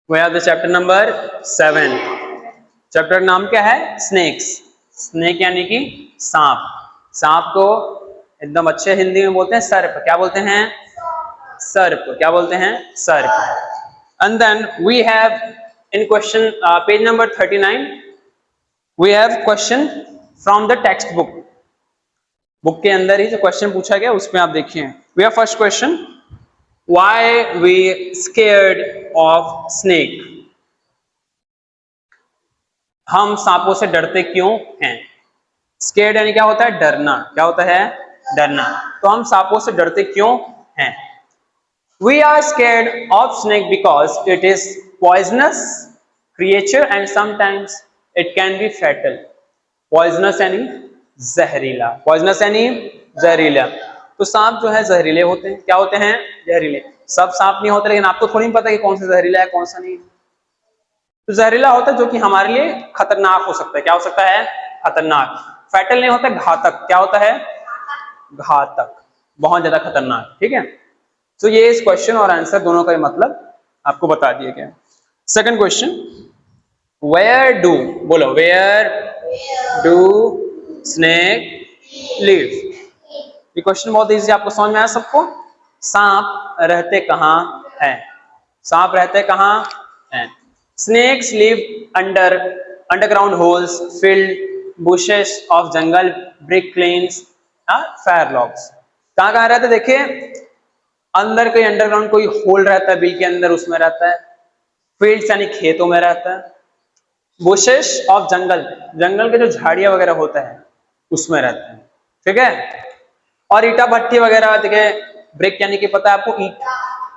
We have the chapter number 7। Chapter नाम क्या है? स्नेक्स। स्नेक यानी कि सांप। सांप को एकदम अच्छे हिंदी में बोलते हैं सर्प। क्या बोलते हैं? सर्प। क्या बोलते हैं? सर्प। And then we have in question page number 39 we have question from the text book. Book के अंदर ही जो क्वेश्चन पूछा गया उसमें आप देखिए। We have first question, why we scared of snake? हम सांपों से डरते क्यों हैं? स्केर्ड यानी क्या होता है? डरना। क्या होता है? डरना। तो हम सांपों से डरते क्यों हैं? We are scared of snake because it is poisonous creature and sometimes it can be fatal. Poisonous यानी जहरीला। Poisonous यानी जहरीला। तो सांप जो है जहरीले होते हैं। क्या होते हैं? जहरीले। सब सांप नहीं होते, लेकिन आपको थोड़ी पता कि कौन सा जहरीला है कौन सा नहीं। तो जहरीला होता है जो कि हमारे लिए खतरनाक हो सकता है। क्या हो सकता है? खतरनाक। फैटल नहीं होता, घातक। क्या होता है? घातक, बहुत ज्यादा खतरनाक। ठीक है, तो ये इस क्वेश्चन और आंसर दोनों का मतलब आपको बता दिया गया। सेकंड क्वेश्चन, वेयर डू, बोलो वेयर डू स्नेक लिव? ये क्वेश्चन बहुत इजी, आपको समझ में आया सबको? सांप रहते कहाँ हैं? सांप रहते कहाँ हैं? Snakes live under underground holes filled bushes of jungle brick lanes fire logs. कहाँ कहाँ रहते? देखिए, अंदर कोई अंडरग्राउंड कोई होल रहता है बिल के अंदर, उसमें रहता है। फील्ड्स यानी खेतों में रहता है। बुशेस ऑफ जंगल, जंगल के जो झाड़ियां वगैरह होता है उसमें रहता है। ठीक है, और ईटा भट्टी वगैरह। देखिए, ब्रिक यानी कि पता है आपको, ईट।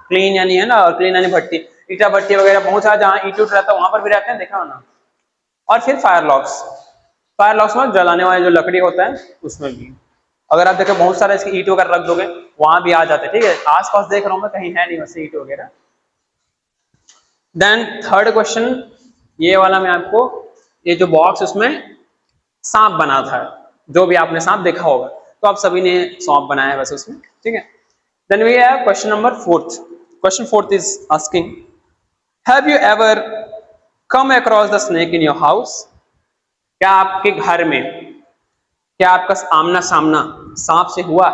क्लीन यानी है ना, और क्लीन यानी भट्टी। ईटा भट्टी वगैरह बहुत सारा जहाँ ईट उट रहता है वहां पर भी रहते हैं, देखा हो ना। और फिर फायर लॉग्स, फायर लॉग्स में जलाने वाले जो लकड़ी होता है उसमें भी। अगर आप देखें बहुत सारा इसकी ईट वगैरह रख दोगे वहां भी आ जाते हैं। ठीक है, आस पास देख रहा हूं मैं, कहीं है नहीं वैसे ईट वगैरह। देन थर्ड क्वेश्चन, ये वाला मैं आपको, ये जो बॉक्स उसमें सांप बना था, जो भी आपने सांप देखा होगा, तो आप सभी ने सांप बनाया है वैसे उसमें। ठीक है, then we have question number fourth. Question fourth is asking, have you ever come across the snake in your house? क्या आपके घर में, क्या आपका आमना सामना सांप से हुआ,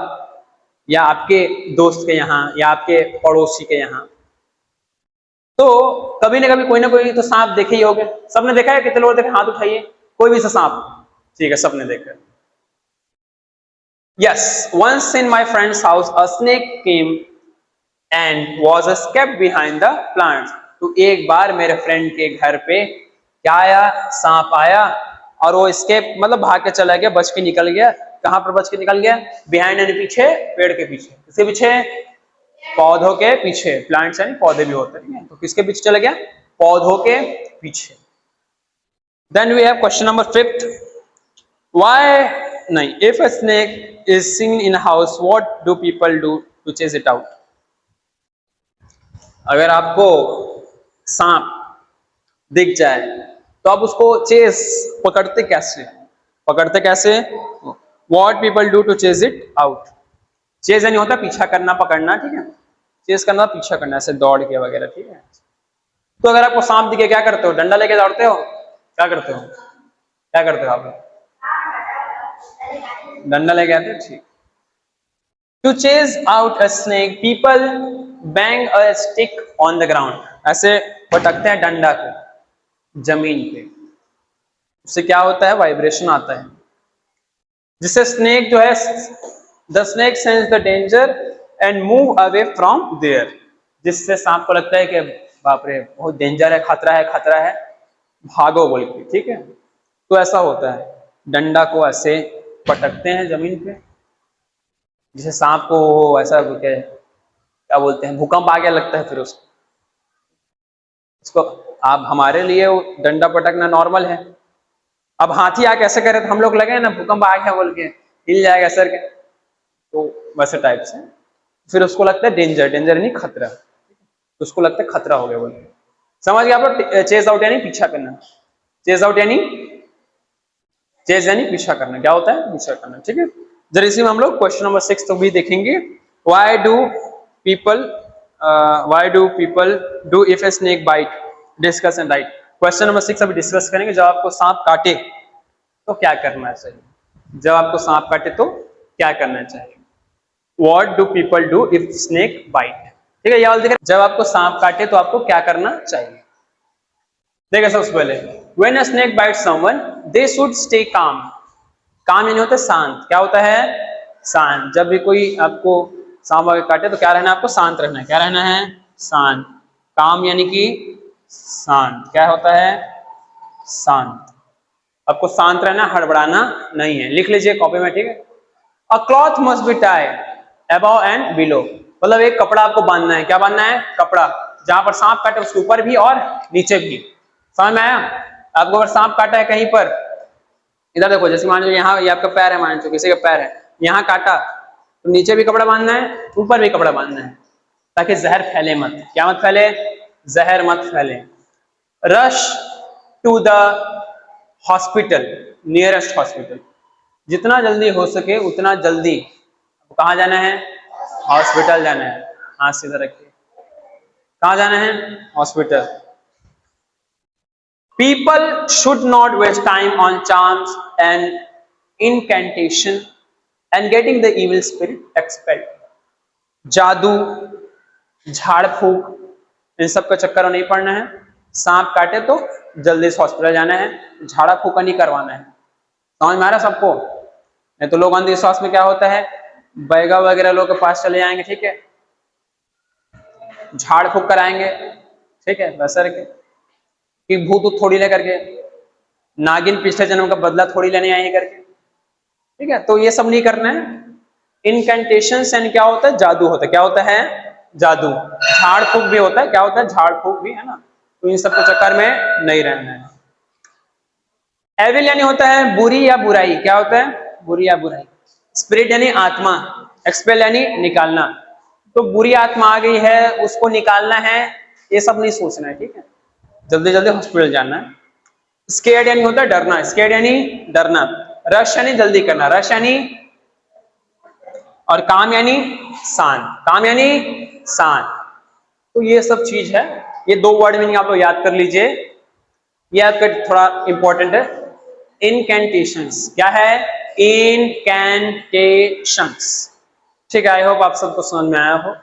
या आपके दोस्त के यहाँ, या आपके पड़ोसी के यहाँ? तो कभी ना कभी कोई ना कोई तो सांप देखे ही होगे। सबने देखा है? कितने लोग देखे? हाथ उठाइए, कोई भी सा सांप। ठीक है, सबने देखा। Yes, once in my friends house a snake came and was escaped behind the plants. तो एक बार मेरे फ्रेंड के घर पे क्या आया? सांप आया, और वो एस्केप मतलब भाग के चला गया, बच के निकल गया। कहां पर बच के निकल गया? बिहाइंड यानी पीछे, पेड़ के पीछे। किसके पीछे? पौधों के पीछे। प्लांट्स यानी पौधे भी होते हैं, तो किसके पीछे चला गया? पौधों के पीछे। Then we have question number fifth, why नहीं, if a snake is seen in house what do people do to chase it out? अगर आपको सांप दिख जाए तो आप उसको चेस पकड़ते कैसे? पकड़ते कैसे? What people do to chase it out? Chase नहीं होता पीछा करना, पकड़ना। ठीक है, चेज करना पीछा करना, ऐसे दौड़ के वगैरह। ठीक है, तो अगर आपको सांप दिखे क्या करते हो? डंडा लेके दौड़ते हो? क्या करते हो? क्या करते हो आप? डंडा लेके आते हो? ठीक। To chase out a snake people bang a stick on the ground. ऐसे पटकते हैं डंडा को जमीन पे, उससे क्या होता है? वाइब्रेशन आता है, जिससे स्नेक जो है, the snake sense the danger and move away from there. जिससे सांप को लगता है कि बाप रे बहुत डेंजर है, खतरा है, भागो बोल के। ठीक है, तो ऐसा होता है, डंडा को ऐसे पटकते हैं जमीन पे, जिसे सांप को ऐसा क्या बोलते हैं, भूकंप आ गया लगता है। फिर उसको आप, हमारे लिए डंडा पटकना नॉर्मल है। अब हाथी आ कैसे करे तो हम लोग लगे ना भूकंप आ गया बोल के हिल जाएगा सर के, तो वैसे टाइप से फिर उसको लगता है डेंजर। डेंजर नहीं, खतरा। तो उसको लगता है खतरा हो गया बोल के। समझ गया आप लोग? चेज आउट यानी पीछा करना। चेज आउट यानी, चेज यानी पीछा करना। क्या होता है? पीछा करना। ठीक है, जरा इसी में हम लोग क्वेश्चन नंबर 6 तो भी देखेंगे। Why do people do if a snake bite? Discussion, right. Question number 6 अभी डिस्कस करेंगे। जब आपको सांप काटे तो क्या करना चाहिए? जब आपको सांप काटे तो क्या करना चाहिए? What do people do if snake bite? ठीक है, ये वाला देखिए, जब आपको सांप काटे तो आपको क्या करना चाहिए? देखिए सबसे पहले, when a snake bites someone, they should stay calm. काम यानी होता है शांत। क्या होता है? शांत। जब भी कोई आपको सांप आके काटे तो क्या रहना है? आपको शांत रहना है। क्या रहना है? शांत। काम यानी कि शांत। क्या होता है? शांत। आपको शांत रहना, हड़बड़ाना नहीं है। लिख लीजिए कॉपी में, ठीक है। अ cloth must be tie above and below, मतलब एक कपड़ा आपको बांधना है। क्या बांधना है? कपड़ा। जहां पर सांप काटे उसके ऊपर भी और नीचे भी। समझ में आया? आपको अगर सांप काटा है कहीं पर, इधर देखो, जैसे मान लो यहाँ ये आपका पैर है, मान लो किसी का पैर है, यहाँ काटा तो नीचे भी कपड़ा बांधना है, ऊपर भी कपड़ा बांधना है, ताकि जहर फैले मत। क्या मत फैले? जहर मत फैले। Rush to the hospital, nearest hospital, जितना जल्दी हो सके उतना जल्दी कहाँ जाना है? हॉस्पिटल जाना है। हाथ सीधा रखिए, कहाँ जाना है? Hospital. People should not waste time on charms and incantation and getting the evil spirit expelled. जादू, झाड़ फूक, इन सब का चक्कर में नहीं पड़ना है। सांप काटे तो जल्दी से हॉस्पिटल जाना है, झाड़ा फूका नहीं करवाना है। समझ में आ रहा है सबको? नहीं तो लोग अंधविश्वास में क्या होता है, बैगा वगैरह लोग के पास चले जाएंगे, ठीक है, झाड़ फूक कराएंगे, ठीक है, बसर के कि भूत थोड़ी लेकर के, नागिन पिछले जन्म का बदला थोड़ी लेने आई करके, ठीक है। तो ये सब नहीं करना है। इनकैंटेशन यानी क्या होता है? जादू होता है। क्या होता है? जादू। झाड़ फूक भी होता है। क्या होता है? झाड़ फूक भी, है ना। तो इन सब के चक्कर में नहीं रहना है। एविल यानी होता है बुरी या बुराई। क्या होता है? बुरी या बुराई। स्पिरिट यानी आत्मा। एक्सपेल यानी निकालना। तो बुरी आत्मा आ गई है, उसको निकालना है, ये सब नहीं सोचना है, ठीक है। जल्दी जल्दी हॉस्पिटल जाना है। स्केर्ड यानी होता है डरना। स्केर्ड यानी डरना। रश यानी जल्दी करना। रश यानी, और काम यानी शांत। काम यानी शांत। तो ये सब चीज है। ये दो वर्ड मीनिंग आप लोग याद कर लीजिए, ये आपका थोड़ा इंपॉर्टेंट है। इनकैंटेशंस क्या है? इनकैंटेशंस, ठीक है। आई होप आप सबको समझ में आया हो।